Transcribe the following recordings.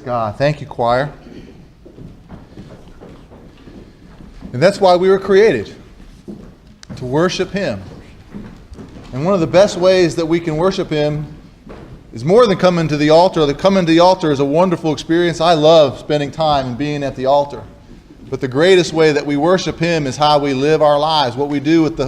God, thank you, choir. And that's why we were created, to worship Him. And one of the best ways that we can worship Him is more than coming to the altar. The coming to the altar is a wonderful experience. I love spending time and being at the altar. But the greatest way that we worship Him is how we live our lives, what we do with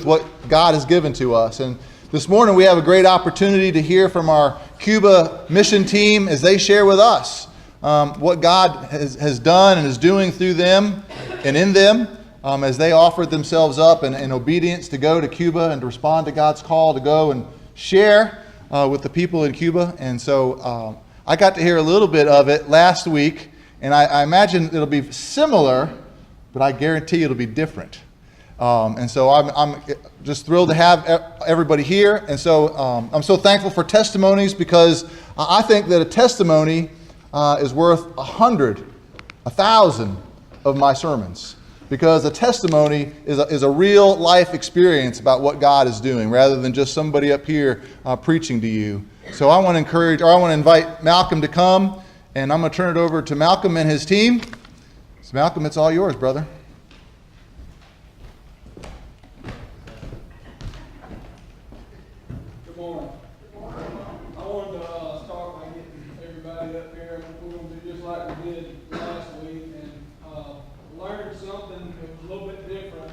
what God has given to us. And this morning we have a great opportunity to hear from our Cuba mission team as they share with us what God has done and is doing through them and in them as they offered themselves up in obedience to go to Cuba and to respond to God's call to go and share with the people in Cuba. And so I got to hear a little bit of it last week, and I imagine it'll be similar, but I guarantee it'll be different. And so I'm just thrilled to have everybody here. And so I'm so thankful for testimonies, because I think that a testimony is worth 100, 1,000 of my sermons. Because a testimony is a real life experience about what God is doing, rather than just somebody up here preaching to you. So I want to invite Malcolm to come, and I'm going to turn it over to Malcolm and his team. So Malcolm, it's all yours, brother. Good morning. I wanted to start by getting everybody up here. We're going to do just like we did last week, and learned something that was a little bit different.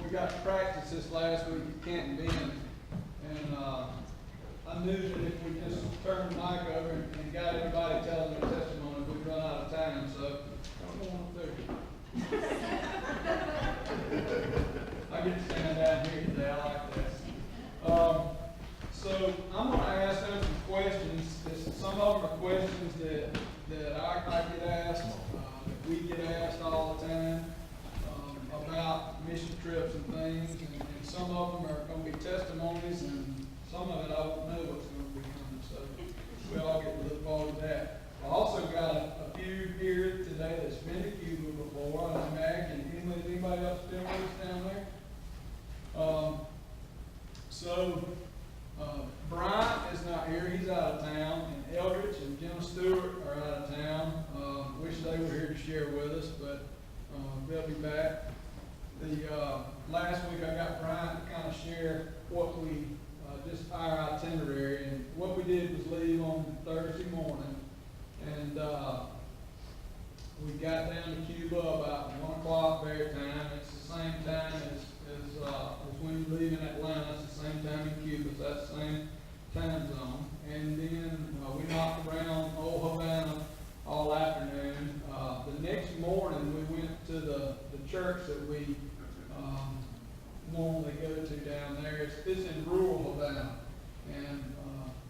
We got to practice this last week at Canton Bend, and I knew that if we just turned the mic over and got everybody telling their testimony, we'd run out of time. So come on up there. I get to stand down here today. I like this. So I'm going to ask them some questions. Some of them are questions that I get asked, that we get asked all the time about mission trips and things. And some of them are going to be testimonies, and some of it I don't know what's going to be coming. So we all get to look forward to that. I also got a few here today that's been to Cuba before. I imagine anybody else been with us down there? Brian is not here. He's out of town. And Eldridge and Jim Stewart are out of town. Wish they were here to share with us, but they'll be back. Last week I got Brian to kind of share what we, just our itinerary. And what we did was leave on Thursday morning. And we got down to Cuba about 1 o'clock their time. It's the same time as when you leave in Atlanta. It's the same time in Cuba. So that's the same time zone. And then we knocked around Old Havana all afternoon. The next morning we went to the church that we normally go to down there. It's in rural Havana. And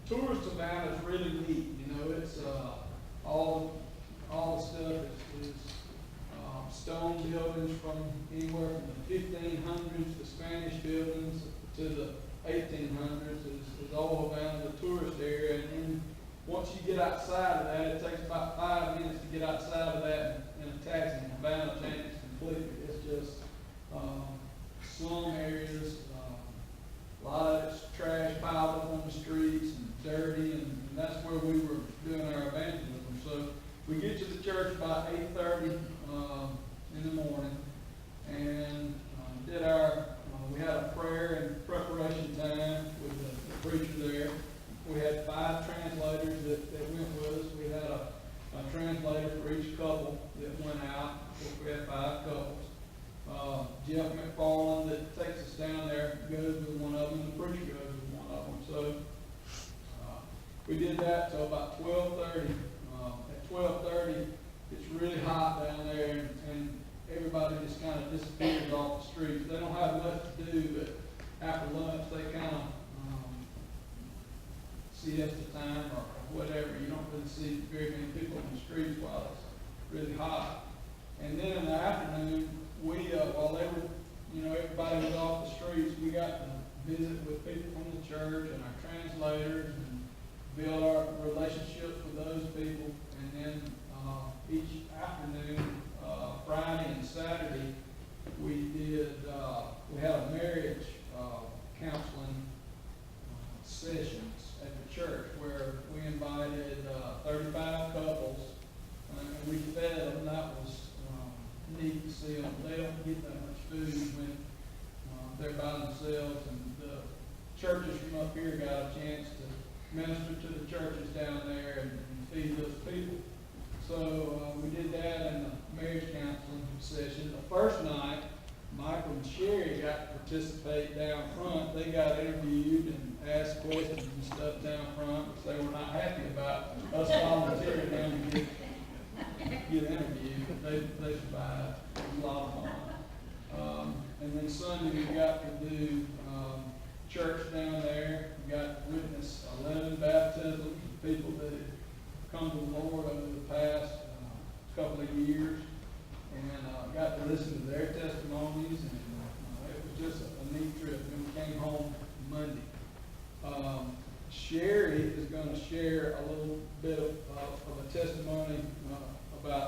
tourist Havana is really neat. You know, it's all the stuff is stone buildings from anywhere from the 1500s, the Spanish buildings, to the 1800s is Old Havana, the tourist area. And then once you get outside of that, it takes about 5 minutes to get outside of that in a taxi. And Havana changes completely. It's just slum areas, a lot of it's trash piled up on the streets and dirty, and that's where we were doing our evangelism. So we get to the church about 8:30 in the morning, and we had a prayer and preparation time with the preacher there. We had 5 translators that went with us. We had a translator for each couple that went out. We had 5 couples. Jeff McFarland that takes us down there goes with one of them, and the preacher goes with one of them. So we did that till about 12:30. At 12:30, it's really hot down there, and everybody just kind of disappears off the streets. They don't have much to do, but after lunch they kind of siesta time or whatever. You don't really see very many people in the streets while it's really hot. And then in the afternoon, while everybody was off the streets, we got to visit with people from the church and our translators and build our relationships with those people. And then each afternoon, Friday and Saturday, we had a marriage counseling sessions at the church where we invited see them. They don't get that much food when they're by themselves, and the churches from up here got a chance to minister to the churches down there and feed those people. So we did that in the marriage counseling session. The first night, Michael and Sherry got to participate down front. They got interviewed and asked questions and stuff down front, which they were not happy about us volunteering them to get interviewed. They survived. It was a lot of fun. And then Sunday we got to do church down there. We got to witness 11 baptisms of people that had come to the Lord over the past couple of years, and got to listen to their testimonies, and it was just a neat trip. And we came home Monday. Sherry is going to share a little bit of a testimony about,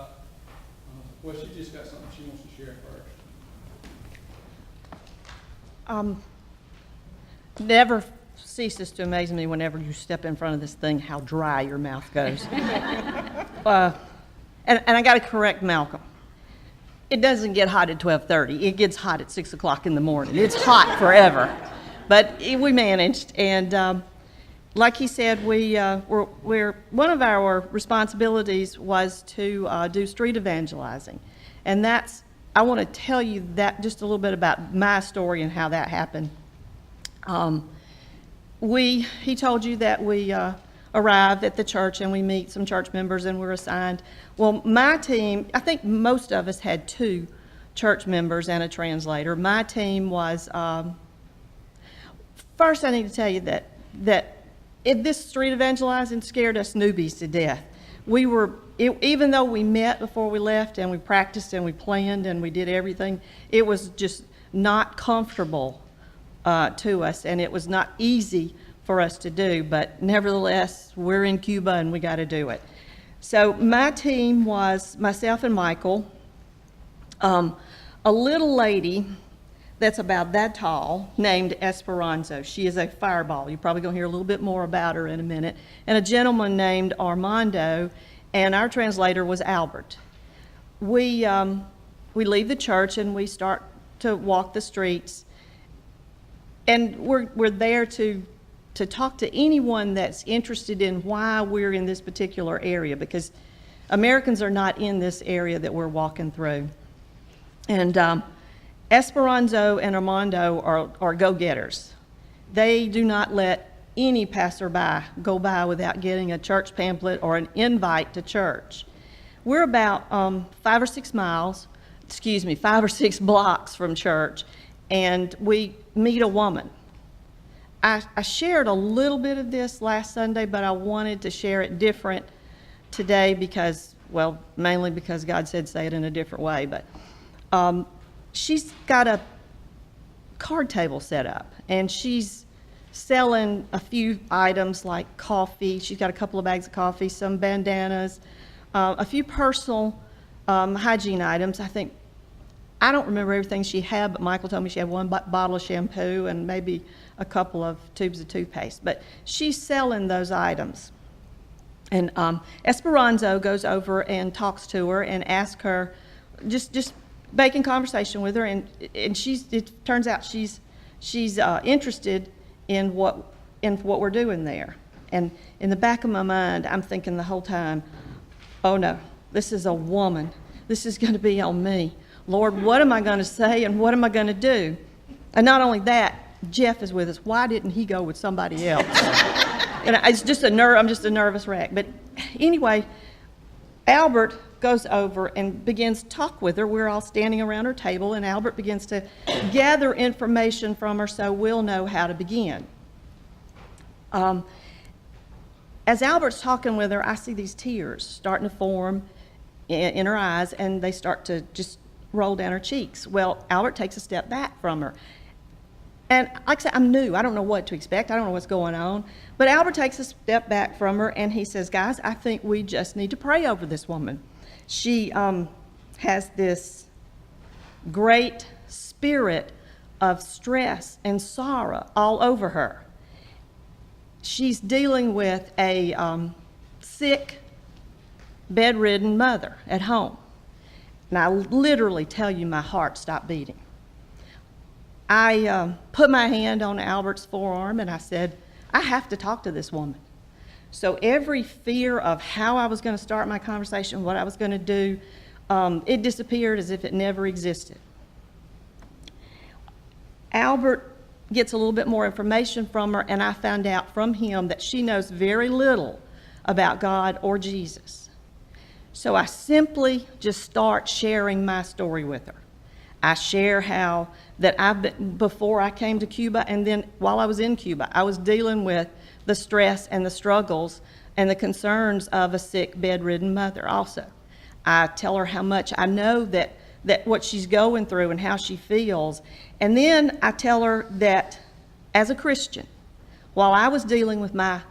well, she just got something she wants to share first. Never ceases to amaze me whenever you step in front of this thing how dry your mouth goes. And I got to correct Malcolm. It doesn't get hot at 12:30. It gets hot at 6 o'clock in the morning. It's hot forever. But we managed. And like he said, we're one of our responsibilities was to do street evangelizing. And I want to tell you that just a little bit about my story and how that happened. He told you that we arrive at the church and we meet some church members and we're assigned. Well, my team, I think most of us had 2 church members and a translator. My team was, first I need to tell you that if this street evangelizing scared us newbies to death. Even though we met before we left and we practiced and we planned and we did everything, it was just not comfortable to us, and it was not easy for us to do, but nevertheless, we're in Cuba and we got to do it. So my team was myself and Michael, a little lady that's about that tall named Esperanza. She is a fireball. You're probably going to hear a little bit more about her in a minute. And a gentleman named Armando, and our translator was Albert. We leave the church and we start to walk the streets, and we're there to talk to anyone that's interested in why we're in this particular area, because Americans are not in this area that we're walking through. And Esperanza and Armando are go-getters. They do not let any passerby go by without getting a church pamphlet or an invite to church. We're about 5 or 6 blocks from church, and we meet a woman. I shared a little bit of this last Sunday, but I wanted to share it different today because, well, mainly because God said say it in a different way. But she's got a card table set up, and she's selling a few items like coffee. She's got a couple of bags of coffee, some bandanas, a few personal hygiene items. I don't remember everything she had, but Michael told me she had 1 bottle of shampoo and maybe a couple of tubes of toothpaste. But she's selling those items. And Esperanza goes over and talks to her and asks her, just making conversation with her, and it turns out she's interested in what we're doing there. And in the back of my mind, I'm thinking the whole time, oh no, this is a woman. This is going to be on me. Lord, what am I going to say and what am I going to do? And not only that, Jeff is with us. Why didn't he go with somebody else? And it's just I'm just a nervous wreck. But anyway, Albert goes over and begins to talk with her. We're all standing around her table, and Albert begins to gather information from her so we'll know how to begin. As Albert's talking with her, I see these tears starting to form in her eyes, and they start to just roll down her cheeks. Well, Albert takes a step back from her. And like I said, I'm new. I don't know what to expect. I don't know what's going on. But Albert takes a step back from her, and he says, guys, I think we just need to pray over this woman. She has this great spirit of stress and sorrow all over her. She's dealing with a sick, bedridden mother at home. And I literally tell you, my heart stopped beating. I put my hand on Albert's forearm and I said, I have to talk to this woman. So every fear of how I was going to start my conversation, what I was going to do, it disappeared as if it never existed. Albert gets a little bit more information from her, and I found out from him that she knows very little about God or Jesus. So I simply just start sharing my story with her. I share how that I've been, before I came to Cuba, and then while I was in Cuba, I was dealing with the stress and the struggles and the concerns of a sick, bedridden mother also. I tell her how much I know that what she's going through and how she feels. And then I tell her that as a Christian, while I was dealing with my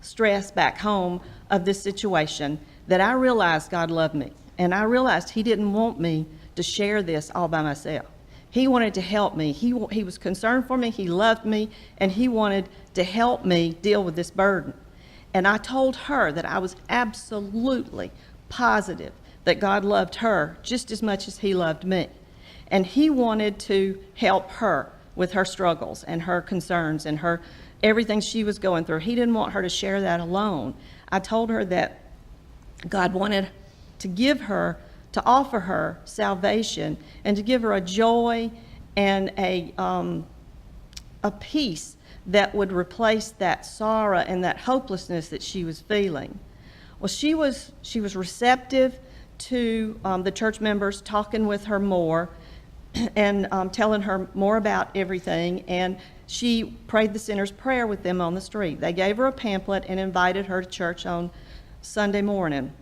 stress back home of this situation, that I realized God loved me. And I realized He didn't want me to share this all by myself. He wanted to help me. He was concerned for me. He loved me. And He wanted to help me deal with this burden. And I told her that I was absolutely positive that God loved her just as much as He loved me. And He wanted to help her with her struggles and her concerns and her everything she was going through. He didn't want her to share that alone. I told her that God wanted to give her, to offer her salvation and to give her a joy and a peace that would replace that sorrow and that hopelessness that she was feeling. Well, she was receptive to the church members talking with her more and telling her more about everything, and she prayed the sinner's prayer with them on the street. They gave her a pamphlet and invited her to church on Sunday morning.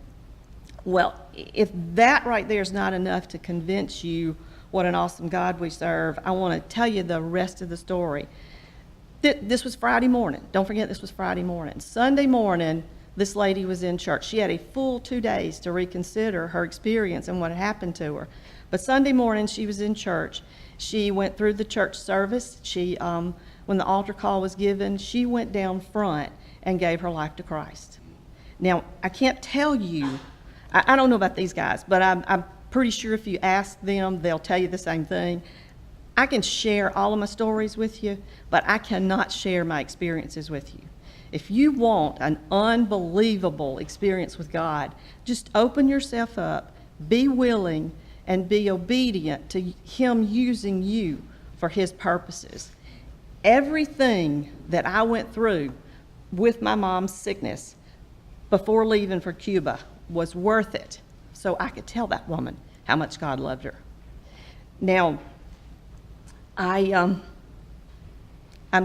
Well, if that right there is not enough to convince you what an awesome God we serve, I want to tell you the rest of the story. This was Friday morning. Don't forget, this was Friday morning. Sunday morning, this lady was in church. She had a full 2 days to reconsider her experience and what had happened to her. But Sunday morning, she was in church. She went through the church service. She, when the altar call was given, she went down front and gave her life to Christ. Now, I can't tell you, I don't know about these guys, but I'm pretty sure if you ask them, they'll tell you the same thing. I can share all of my stories with you, but I cannot share my experiences with you. If you want an unbelievable experience with God, just open yourself up, be willing, and be obedient to Him using you for His purposes. Everything that I went through with my mom's sickness before leaving for Cuba was worth it, so I could tell that woman how much God loved her. Now, I'm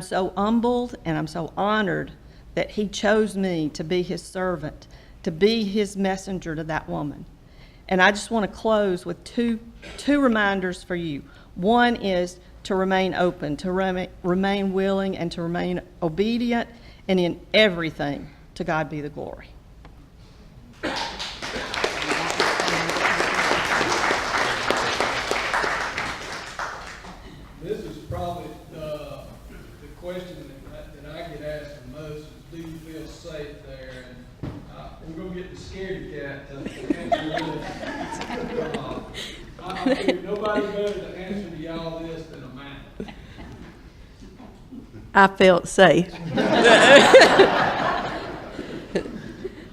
so humbled and I'm so honored that He chose me to be His servant, to be His messenger to that woman. And I just want to close with two reminders for you. One is to remain open, to remain willing, and to remain obedient, and in everything, to God be the glory. This is probably the question that I get asked the most is, do you feel safe there? And we're going to get the scaredy cat to answer this. I figure nobody better to answer to y'all this than a man. I felt safe.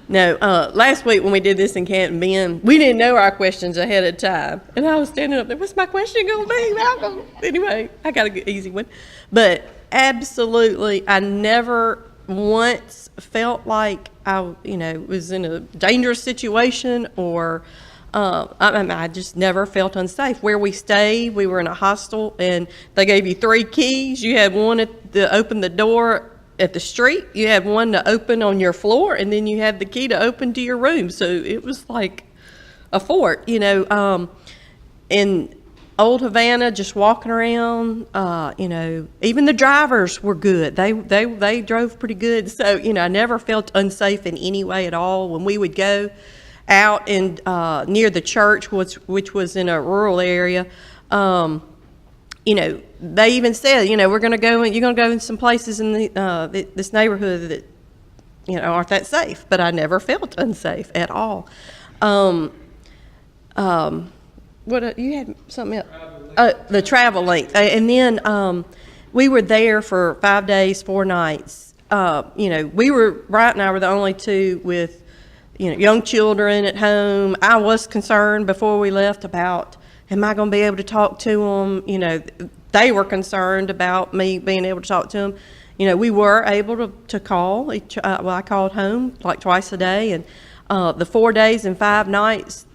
No, last week when we did this in Canton Bend, we didn't know our questions ahead of time. And I was standing up there, what's my question going to be, Malcolm? Anyway, I got a good, easy one. But absolutely, I never once felt like I, was in a dangerous situation or I just never felt unsafe. Where we stayed, we were in a hostel, and they gave you 3 keys. You had one to open the door at the street, you had one to open on your floor, and then you had the key to open to your room. So it was like a fort, in old Havana, just walking around, even the drivers were good. They drove pretty good. So, I never felt unsafe in any way at all. When we would go out and near the church, which was in a rural area, they even said, you're going to go in some places in this neighborhood that, aren't that safe. But I never felt unsafe at all. what, you had something else? Travel The travel length. And then, we were there for 5 days, 4 nights. You know, Wright and I were the only two with, you know, young children at home. I was concerned before we left about, am I going to be able to talk to them? You know, they were concerned about me being able to talk to them. You know, we were able to call. I called home like twice a day. And the 4 days and 5 nights,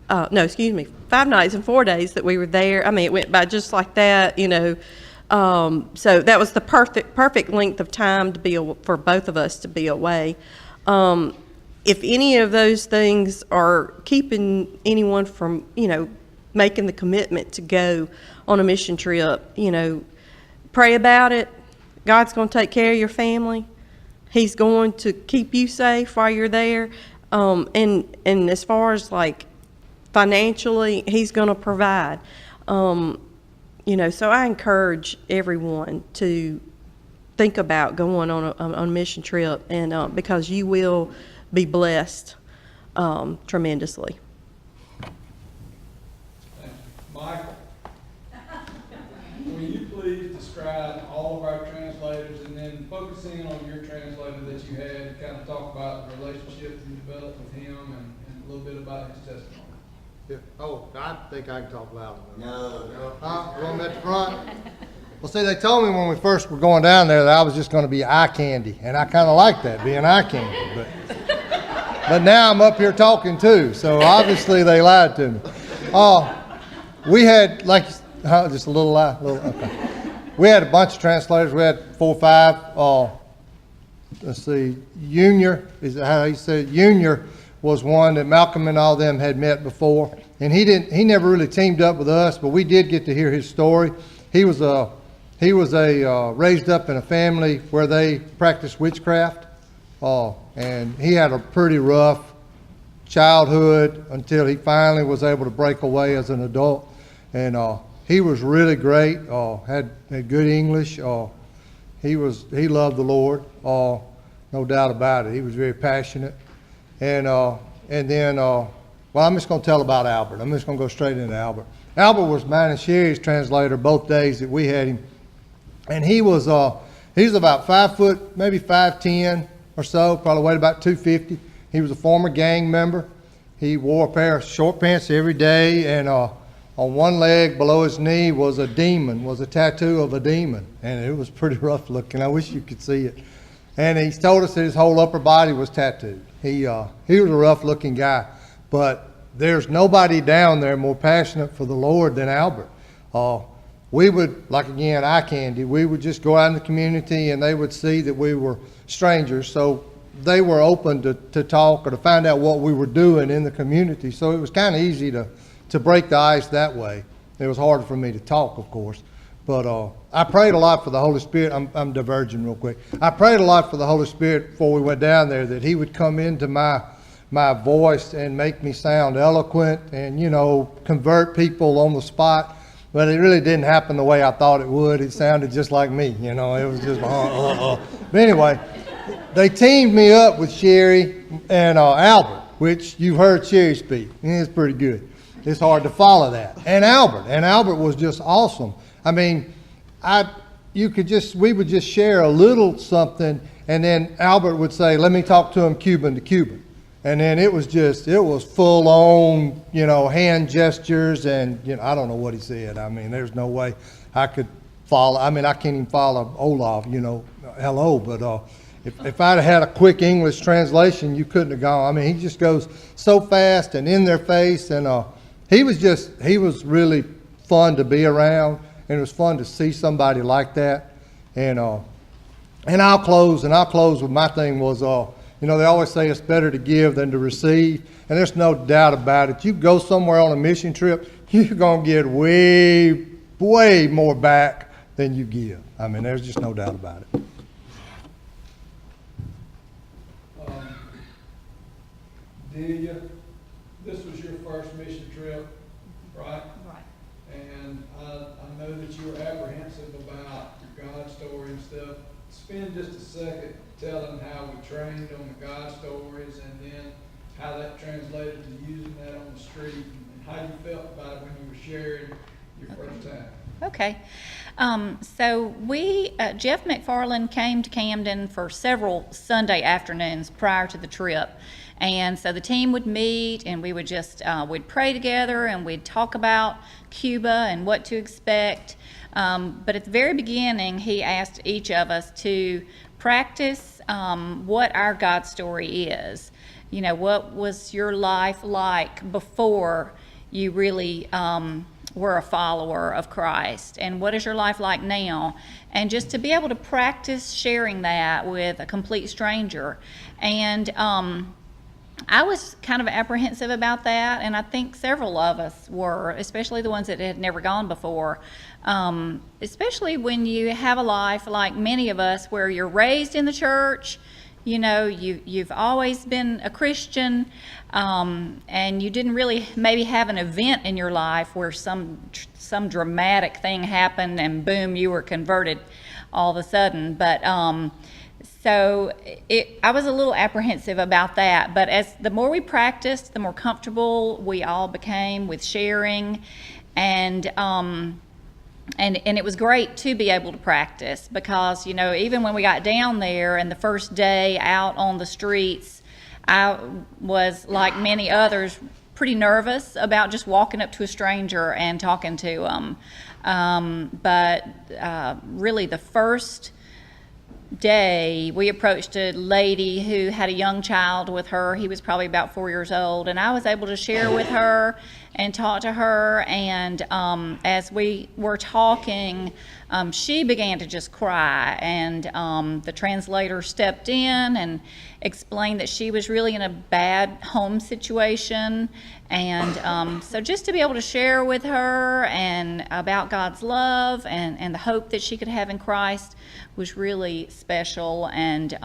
5 nights and 4 days that we were there, I mean, it went by just like that, you know. So that was the perfect length of time for both of us to be away. If any of those things are keeping anyone from, you know, making the commitment to go on a mission trip, you know, pray about it. God's going to take care of your family. He's going to keep you safe while you're there. And as far as like financially, He's going to provide. You know, so I encourage everyone to think about going on a mission trip, and because you will be blessed tremendously. Michael, will you please describe all of our translators and then focus in on your translator that you had, kind of talk about the relationship you developed with him and a little bit about his testimony. Yeah. Oh, I think I can talk loud enough. No. Going at the front? Well, see, they told me when we first were going down there that I was just going to be eye candy, and I kind of like that, being eye candy. But now I'm up here talking too, so obviously they lied to me. We had, like, just a little lie. Okay. We had a bunch of translators. We had 4 or 5. Let's see, Junior, is how he said, Junior was one that Malcolm and all them had met before, and he never really teamed up with us, but we did get to hear his story. He was raised up in a family where they practiced witchcraft, and he had a pretty rough childhood until he finally was able to break away as an adult, and he was really great. Had good English. He loved the Lord. No doubt about it. He was very passionate. And then, well, I'm just going to tell about Albert. I'm just going to go straight into Albert. Albert was mine and Sherry's translator both days that we had him. And he's about 5 foot, maybe 5'10" or so, probably weighed about 250. He was a former gang member. He wore a pair of short pants every day, and on one leg below his knee was a tattoo of a demon. And it was pretty rough looking. I wish you could see it. And he told us that his whole upper body was tattooed. He was a rough-looking guy, but there's nobody down there more passionate for the Lord than Albert. We would, like again, eye candy, we would just go out in the community and they would see that we were strangers, so they were open to talk or to find out what we were doing in the community. So it was kind of easy to break the ice that way. It was harder for me to talk, of course. But I prayed a lot for the Holy Spirit. I'm diverging real quick. I prayed a lot for the Holy Spirit before we went down there, that He would come into my voice and make me sound eloquent and, you know, convert people on the spot. But it really didn't happen the way I thought it would. It sounded just like me, you know. It was just, But anyway, they teamed me up with Sherry and Albert, which you heard Sherry speak. It's pretty good. It's hard to follow that. And Albert was just awesome. I mean, we would just share a little something, and then Albert would say, let me talk to him Cuban to Cuban. And then it was full on, you know, hand gestures, and, you know, I don't know what he said. I mean, there's no way I could follow. I mean, I can't even follow Olaf, you know, hello, but if I'd had a quick English translation, you couldn't have gone. I mean, he just goes so fast and in their face, and he was really fun to be around. And it was fun to see somebody like that. And I'll close with my thing was, you know, they always say it's better to give than to receive. And there's no doubt about it. You go somewhere on a mission trip, you're going to get way, way more back than you give. I mean, there's just no doubt about it. Delia, this was your first mission trip, right? Right. And I know that you were apprehensive about your God story and stuff. Spend just a second telling how we trained on the God stories and then how that translated to using that on the street and how you felt about it when you were sharing your first time. Okay. So Jeff McFarland came to Camden for several Sunday afternoons prior to the trip. And so the team would meet and we would just, we'd pray together and we'd talk about Cuba and what to expect. But at the very beginning, he asked each of us to practice what our God story is. You know, what was your life like before you really were a follower of Christ, and what is your life like now? And just to be able to practice sharing that with a complete stranger. And I was kind of apprehensive about that, and I think several of us were, especially the ones that had never gone before. Especially when you have a life like many of us where you're raised in the church, you know, you've always been a Christian, and you didn't really maybe have an event in your life where some dramatic thing happened and boom, you were converted all of a sudden. But so I was a little apprehensive about that. But as the more we practiced, the more comfortable we all became with sharing, and it was great to be able to practice because, you know, even when we got down there and the first day out on the streets, I was, like many others, pretty nervous about just walking up to a stranger and talking to them. But really the first day we approached a lady who had a young child with her. He was probably about 4 years old, and I was able to share with her and talk to her, and as we were talking, she began to just cry, and the translator stepped in and explained that she was really in a bad home situation, and so just to be able to share with her and about God's love and the hope that she could have in Christ was really special. And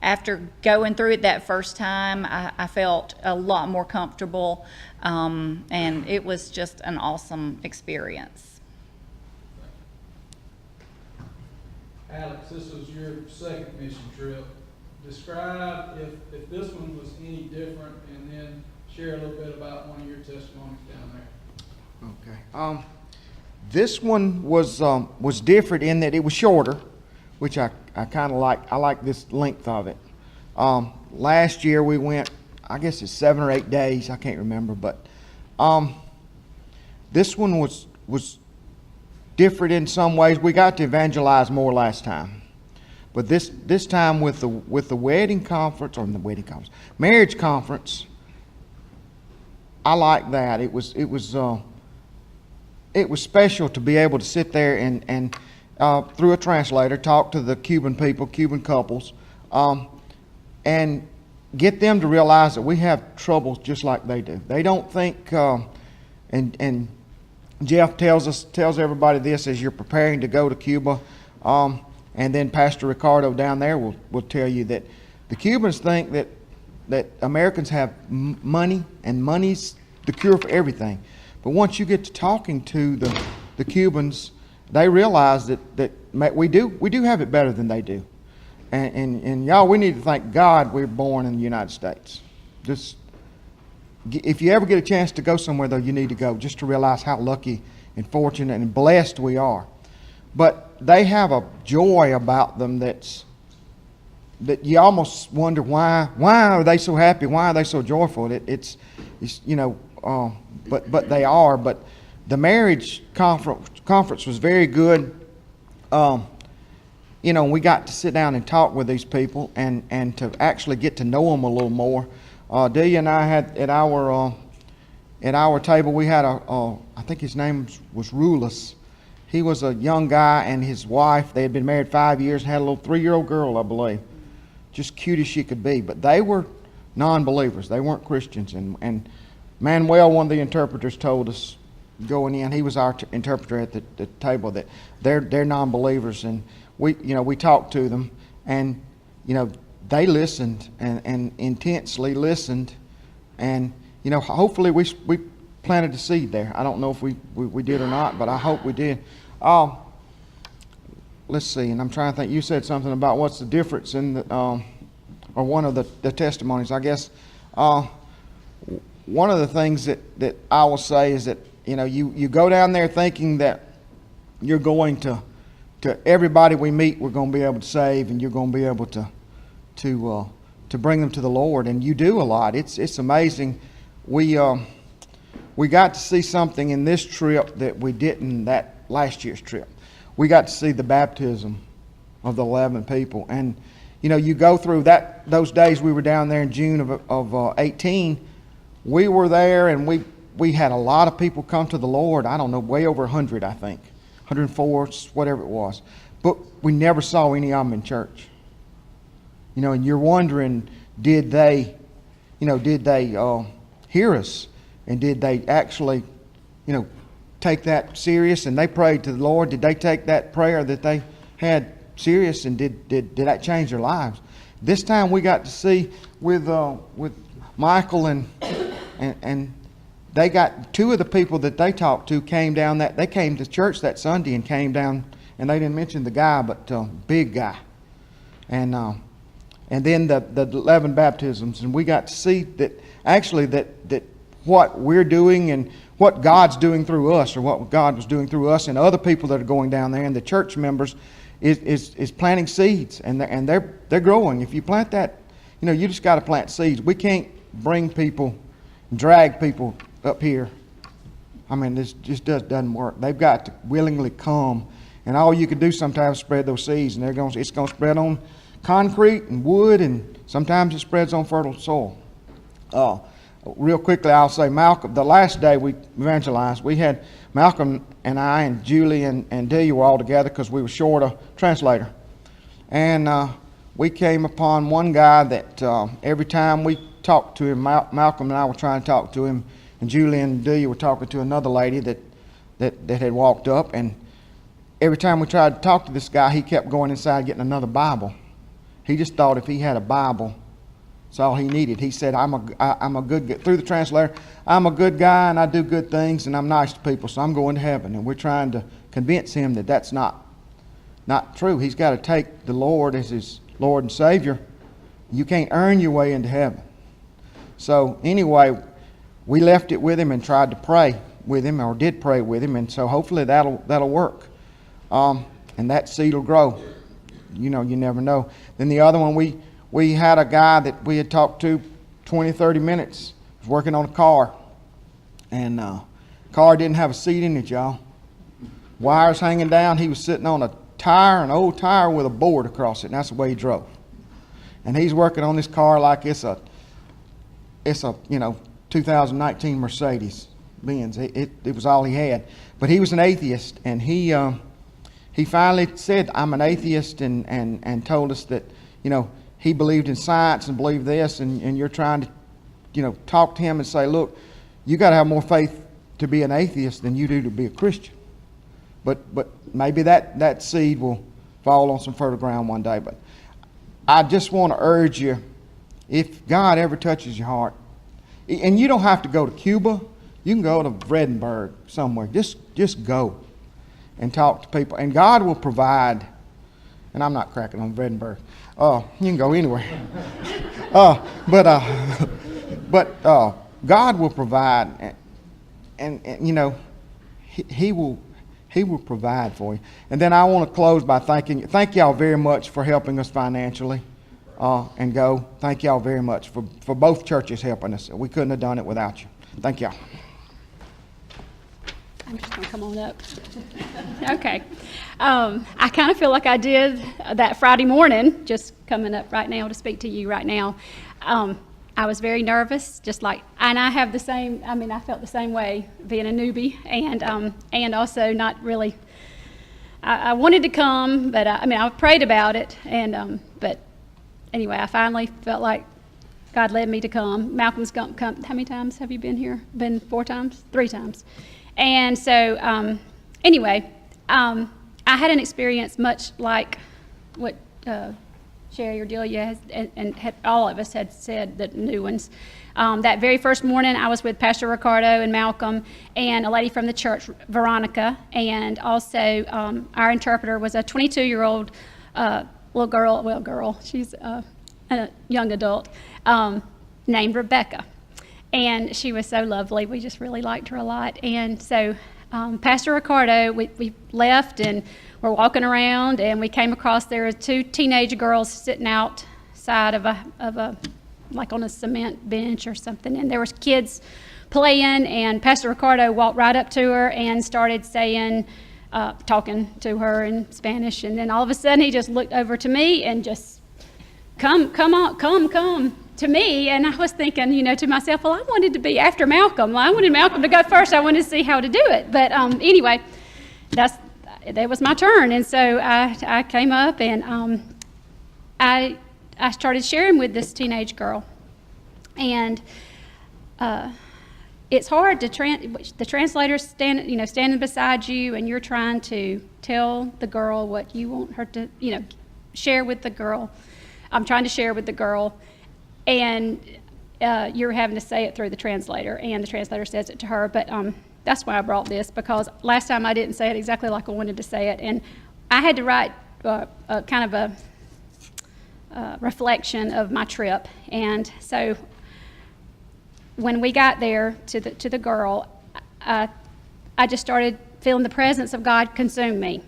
after going through it that first time, I felt a lot more comfortable, and it was just an awesome experience. Alex, this was your second mission trip. Describe if this one was any different, and then share a little bit about one of your testimonies down there. Okay. This one was different in that it was shorter, which I kind of like. I like this length of it. Last year we went, I guess it's 7 or 8 days. I can't remember, but this one was different in some ways. We got to evangelize more last time, but this time with the wedding conference, or the wedding conference, marriage conference, I like that. It was special to be able to sit there and through a translator talk to the Cuban people, Cuban couples, and get them to realize that we have troubles just like they do. They don't think, and Jeff tells everybody this as you're preparing to go to Cuba, and then Pastor Ricardo down there will tell you that the Cubans think that Americans have money, and money's the cure for everything. But once you get to talking to the Cubans, they realize that we do have it better than they do. And y'all, we need to thank God we're born in the United States. Just, if you ever get a chance to go somewhere, though, you need to go, just to realize how lucky and fortunate and blessed we are. But they have a joy about them that you almost wonder why are they so happy? Why are they so joyful? It's you know, but they are. But the marriage conference was very good. You know, we got to sit down and talk with these people and to actually get to know them a little more. Delia and I had at our table, we had I think his name was Rulus. He was a young guy and his wife. They had been married 5 years and had a little 3-year-old girl, I believe. Just cute as she could be. But they were non-believers. They weren't Christians. And Manuel, one of the interpreters, told us going in, he was our interpreter at the table, that they're non-believers. And we talked to them, and they listened and intensely listened, and hopefully we planted a seed there. I don't know if we did or not, but I hope we did. Let's see, and I'm trying to think. You said something about what's the difference in or one of the testimonies, I guess. one of the things that I will say is that, you know, you go down there thinking that you're going to everybody we meet, we're going to be able to save, and you're going to be able to bring them to the Lord, and you do a lot. It's amazing. We got to see something in this trip that we didn't that last year's trip. We got to see the baptism of the 11 people, and you know, you go through those days we were down there in June of 18. We were there, and we had a lot of people come to the Lord. I don't know, way over 100, I think. 104, whatever it was. But we never saw any of them in church. You know, and you're wondering, did they hear us? And did they actually, you know, take that serious? And they prayed to the Lord. Did they take that prayer that they had serious? And did that change their lives? This time we got to see with Michael and they got two of the people that they talked to came down they came to church that Sunday and came down, and they didn't mention the guy, but big guy, and then the 11 baptisms, and we got to see that actually that what we're doing and what God's doing through us, or what God was doing through us and other people that are going down there and the church members is planting seeds, and they're growing. If you plant that, you know, you just got to plant seeds. We can't bring people, drag people up here. I mean, this just doesn't work. They've got to willingly come, and all you can do sometimes is spread those seeds, and it's going to spread on concrete and wood, and sometimes it spreads on fertile soil. Real quickly, I'll say Malcolm, the last day we evangelized, we had Malcolm and I and Julie and Delia were all together because we were short a translator. And we came upon one guy that every time we talked to him, Malcolm and I were trying to talk to him, and Julie and Delia were talking to another lady that had walked up, and every time we tried to talk to this guy, he kept going inside getting another Bible. He just thought if he had a Bible, that's all he needed. He said, I'm a good, through the translator, I'm a good guy and I do good things and I'm nice to people, so I'm going to heaven. And we're trying to convince him that that's not true. He's got to take the Lord as his Lord and Savior. You can't earn your way into heaven. So anyway, we left it with him and tried to pray with him, or did pray with him, and so hopefully that'll work. And that seed will grow. You know, you never know. Then the other one, we had a guy that we had talked to 20, 30 minutes. He was working on a car. And car didn't have a seat in it, y'all. Wires hanging down. He was sitting on an old tire with a board across it, and that's the way he drove. And he's working on this car like it's a 2019 Mercedes Benz. It was all he had. But he was an atheist, and he finally said, I'm an atheist, and told us that, you know, he believed in science and believed this, and you're trying to, you know, talk to him and say, look, you got to have more faith to be an atheist than you do to be a Christian. But maybe that seed will fall on some fertile ground one day. But I just want to urge you, if God ever touches your heart, and you don't have to go to Cuba, you can go to Vredenburg somewhere. Just go and talk to people, and God will provide. And I'm not cracking on Vredenburg. You can go anywhere. But God will provide, and you know, He will provide for you. And then I want to close by thank y'all very much for helping us financially, and go. Thank y'all very much for both churches helping us. We couldn't have done it without you. Thank y'all. I'm just going to come on up. Okay. I kind of feel like I did that Friday morning, just coming up right now to speak to you right now. I was very nervous, and I have the same, I felt the same way being a newbie, and also not really, I wanted to come, but I prayed about it, but anyway, I finally felt like God led me to come. Malcolm's come, how many times have you been here? Been 4 times? 3 times. And so, anyway, I had an experience much like what Sherry or Delia has, and all of us had said, the new ones. That very first morning, I was with Pastor Ricardo and Malcolm and a lady from the church, Veronica, and also our interpreter was a 22-year-old little girl, she's a young adult, named Rebecca. And she was so lovely. We just really liked her a lot. And so Pastor Ricardo, we left and we're walking around, and we came across, there were two teenage girls sitting outside of a like on a cement bench or something, and there was kids playing, and Pastor Ricardo walked right up to her and started saying, talking to her in Spanish, and then all of a sudden he just looked over to me and just, come to me. And I was thinking, to myself, well, I wanted to be after Malcolm. I wanted Malcolm to go first. I wanted to see how to do it. But anyway, that was my turn. And so I came up, and I started sharing with this teenage girl. And it's hard to the translator's standing beside you, and you're trying to tell the girl what you want her to, share with the girl. I'm trying to share with the girl, and you're having to say it through the translator, and the translator says it to her. But that's why I brought this, because last time I didn't say it exactly like I wanted to say it, and I had to write a kind of a reflection of my trip. And so when we got there to the girl, I just started feeling the presence of God consume me.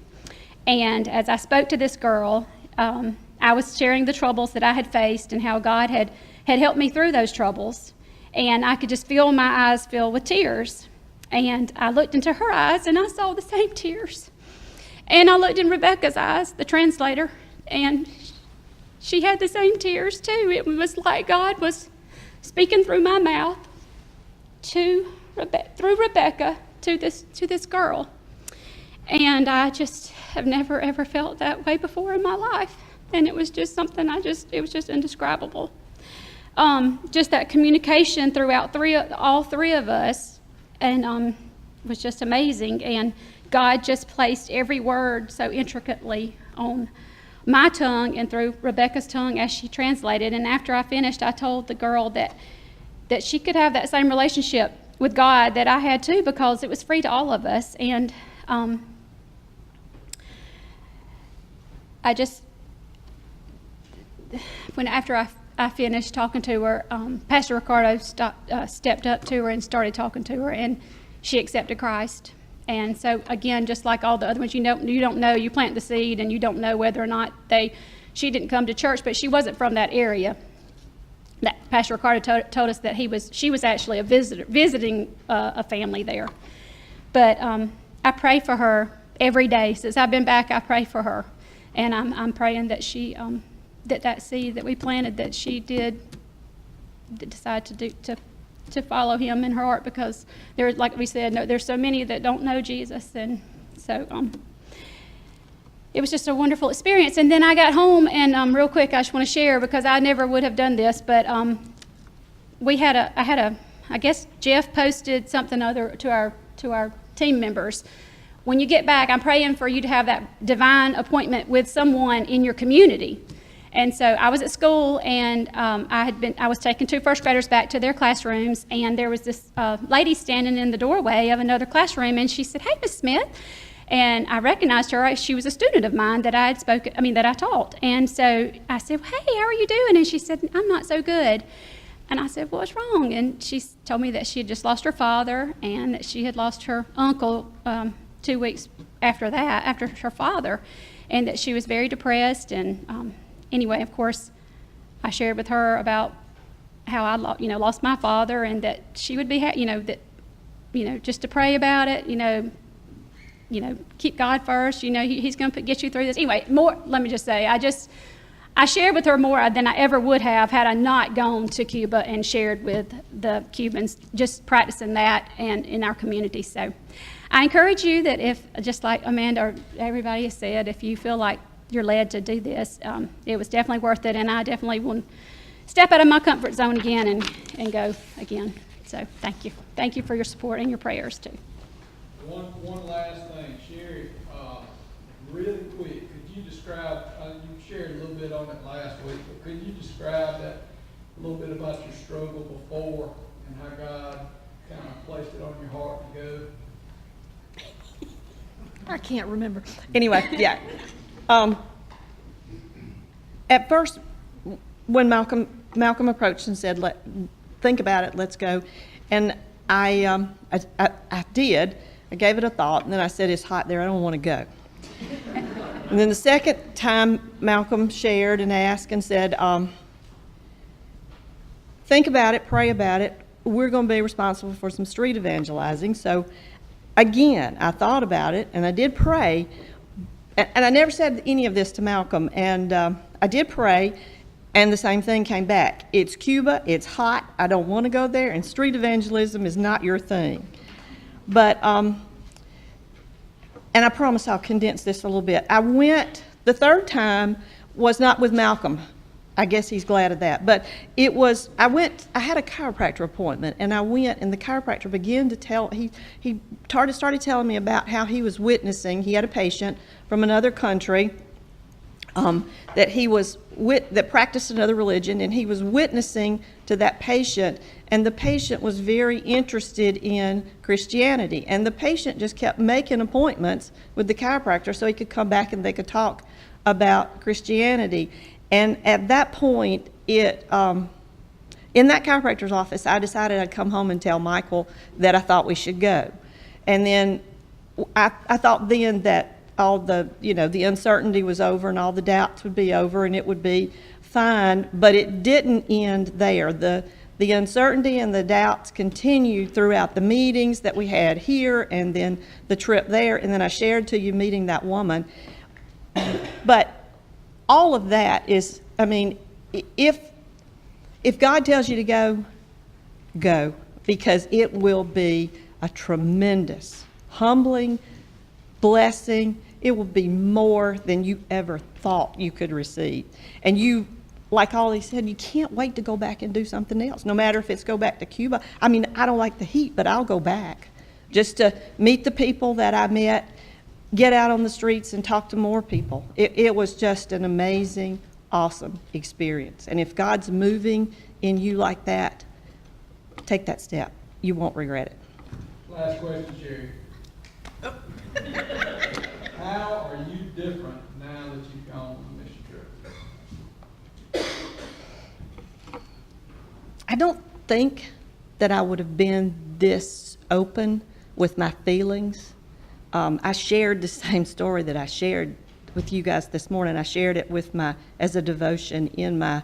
And as I spoke to this girl, I was sharing the troubles that I had faced and how God had helped me through those troubles. And I could just feel my eyes fill with tears. And I looked into her eyes, and I saw the same tears. And I looked in Rebecca's eyes, the translator, and she had the same tears too. It was like God was speaking through my mouth through Rebecca to this girl. And I just have never ever felt that way before in my life. And it was just something it was just indescribable. Just that communication throughout all three of us, and was just amazing. And God just placed every word so intricately on my tongue and through Rebecca's tongue as she translated. And after I finished, I told the girl that she could have that same relationship with God that I had too, because it was free to all of us. And after I finished talking to her, Pastor Ricardo stepped up to her and started talking to her, and she accepted Christ. And so again, just like all the other ones, you don't know, you plant the seed and you don't know whether or not she didn't come to church, but she wasn't from that area. That Pastor Ricardo told us that she was actually a visiting a family there. But I pray for her every day since I've been back. I pray for her, and I'm praying that she that seed that we planted, that she did decide to follow him in her heart, because like we said, there's so many that don't know Jesus. And so it was just a wonderful experience. And then I got home, and real quick, I just want to share, because I never would have done this, but I guess Jeff posted something other to our team members. When you get back, I'm praying for you to have that divine appointment with someone in your community. And so I was at school, and I was taking 2 first graders back to their classrooms, and there was this lady standing in the doorway of another classroom, and she said, "Hey, Miss Smith." And I recognized her. She was a student of mine that I taught. And so I said, "Hey, how are you doing?" And she said, "I'm not so good." And I said, "What's wrong?" And she told me that she had just lost her father, and that she had lost her uncle 2 weeks after her father, and that she was very depressed. And anyway, of course, I shared with her about how I lost my father, and that she would be, just to pray about it, keep God first, he's going to get you through this. Anyway, let me just say, I shared with her more than I ever would have had I not gone to Cuba and shared with the Cubans, just practicing that and in our community. So I encourage you that if, just like Amanda or everybody has said, if you feel like you're led to do this, it was definitely worth it, and I definitely will step out of my comfort zone again and go again. So thank you. Thank you for your support and your prayers too. One last thing, Sherry, really quick, could you describe, you shared a little bit on it last week, but could you describe that, a little bit about your struggle before and how God kind of placed it on your heart to go? I can't remember. Anyway, yeah. At first, when Malcolm approached and said, think about it, let's go. And I did. I gave it a thought, and then I said, it's hot there, I don't want to go. And then the second time, Malcolm shared and asked and said, think about it, pray about it. We're going to be responsible for some street evangelizing. So again, I thought about it, and I did pray. And I never said any of this to Malcolm. And I did pray, and the same thing came back. It's Cuba, it's hot, I don't want to go there, and street evangelism is not your thing. But, and I promise I'll condense this a little bit. I went, the third time was not with Malcolm. I guess he's glad of that. But it was, I had a chiropractor appointment, and I went, and the chiropractor began to tell, he started telling me about how he was witnessing. He had a patient from another country that practiced another religion, and he was witnessing to that patient, and the patient was very interested in Christianity, and the patient just kept making appointments with the chiropractor so he could come back and they could talk about Christianity. And at that point, in that chiropractor's office, I decided I'd come home and tell Michael that I thought we should go. And then I thought then that all the, the uncertainty was over and all the doubts would be over and it would be fine, but it didn't end there. The uncertainty and the doubts continued throughout the meetings that we had here and then the trip there, and then I shared to you meeting that woman. But all of that is, I mean, if God tells you to go, go, because it will be a tremendous, humbling blessing. It will be more than you ever thought you could receive. And you, like Ollie said, you can't wait to go back and do something else, no matter if it's go back to Cuba. I mean, I don't like the heat, but I'll go back just to meet the people that I met, get out on the streets and talk to more people. It was just an amazing, awesome experience. And if God's moving in you like that, take that step. You won't regret it. Last question, Sherry. How are you different now that you've gone on the mission trip? I don't think that I would have been this open with my feelings. I shared the same story that I shared with you guys this morning. I shared it with as a devotion in my,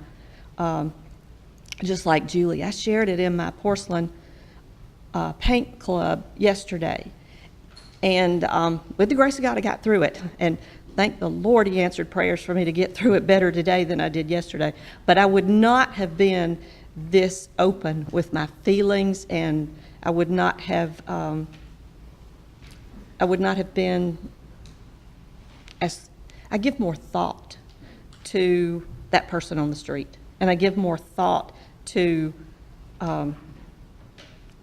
just like Julie, I shared it in my porcelain paint club yesterday. And with the grace of God, I got through it. And thank the Lord he answered prayers for me to get through it better today than I did yesterday. But I would not have been this open with my feelings, and I would not have been as, I give more thought to that person on the street. And I give more thought to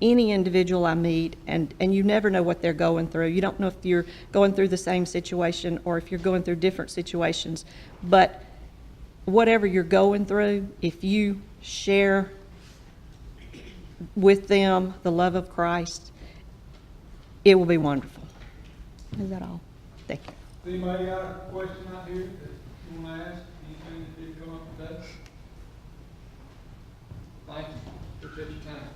any individual I meet, and you never know what they're going through. You don't know if you're going through the same situation or if you're going through different situations. But whatever you're going through, if you share with them the love of Christ, it will be wonderful. Is that all? Thank you. Anybody got a question out here that you want to ask? Anything that did come up today? Thank you. Appreciate your time.